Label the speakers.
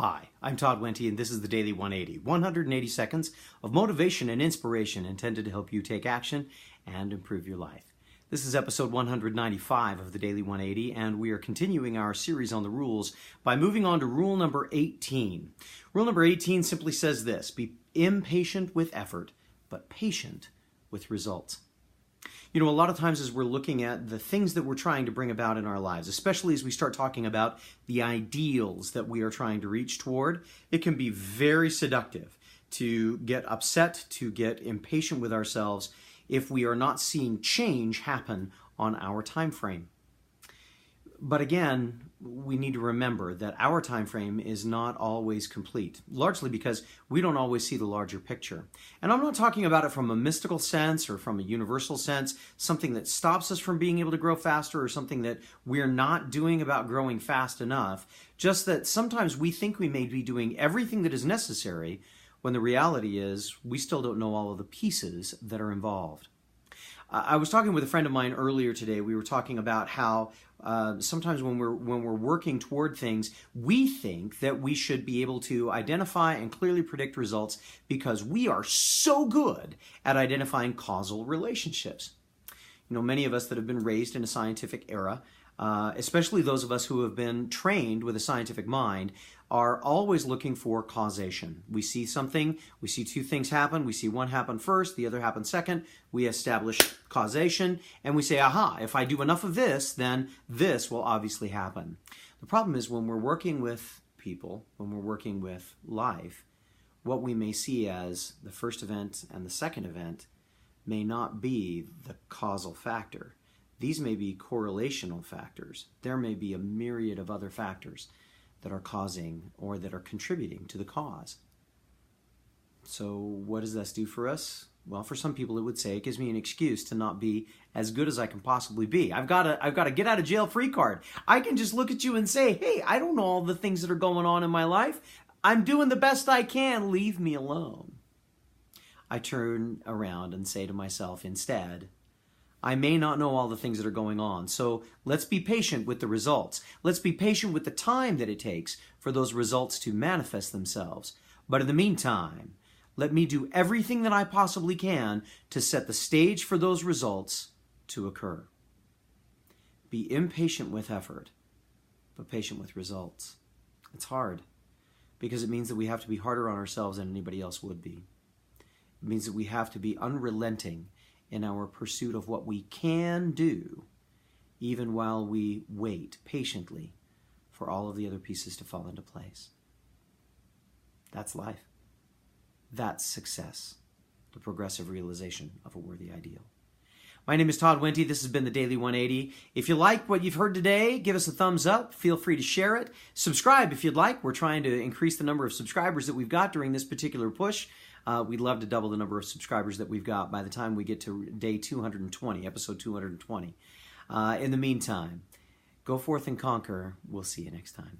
Speaker 1: Hi, I'm Todd Wente, and this is the Daily 180. 180 seconds of motivation and inspiration intended to help you take action and improve your life. This is episode 195 of the Daily 180, and we are continuing our series on the rules by moving on to rule number 18. Rule number 18 simply says this: be impatient with effort, but patient with results. You know, a lot of times as we're looking at the things that we're trying to bring about in our lives, especially as we start talking about the ideals that we are trying to reach toward, it can be very seductive to get upset, to get impatient with ourselves if we are not seeing change happen on our time frame. But again, we need to remember that our time frame is not always complete, largely because we don't always see the larger picture. And I'm not talking about it from a mystical sense or from a universal sense, something that stops us from being able to grow faster or something that we're not doing about growing fast enough, just that sometimes we think we may be doing everything that is necessary when the reality is we still don't know all of the pieces that are involved. I was talking with a friend of mine earlier today. We were talking about how sometimes when we're working toward things, we think that we should be able to identify and clearly predict results because we are so good at identifying causal relationships. You know, many of us that have been raised in a scientific era, especially those of us who have been trained with a scientific mind, are always looking for causation. We see something, we see two things happen, we see one happen first, the other happen second, we establish causation, and we say, aha, if I do enough of this, then this will obviously happen. The problem is when we're working with people, when we're working with life, what we may see as the first event and the second event may not be the causal factor. These may be correlational factors. There may be a myriad of other factors that are causing or that are contributing to the cause. So what does this do for us? Well, for some people it would say it gives me an excuse to not be as good as I can possibly be. I've got a get out of jail free card. I can just look at you and say, hey, I don't know all the things that are going on in my life. I'm doing the best I can. Leave me alone. I turn around and say to myself instead, I may not know all the things that are going on, so let's be patient with the results. Let's be patient with the time that it takes for those results to manifest themselves. But in the meantime, let me do everything that I possibly can to set the stage for those results to occur. Be impatient with effort, but patient with results. It's hard because it means that we have to be harder on ourselves than anybody else would be. It means that we have to be unrelenting in our pursuit of what we can do, even while we wait patiently for all of the other pieces to fall into place. That's life. That's success, the progressive realization of a worthy ideal. My name is Todd Wente. This has been the Daily 180. If you like what you've heard today, give us a thumbs up. Feel free to share it. Subscribe if you'd like. We're trying to increase the number of subscribers that we've got during this particular push. We'd love to double the number of subscribers that we've got by the time we get to day 220, episode 220. In the meantime, go forth and conquer. We'll see you next time.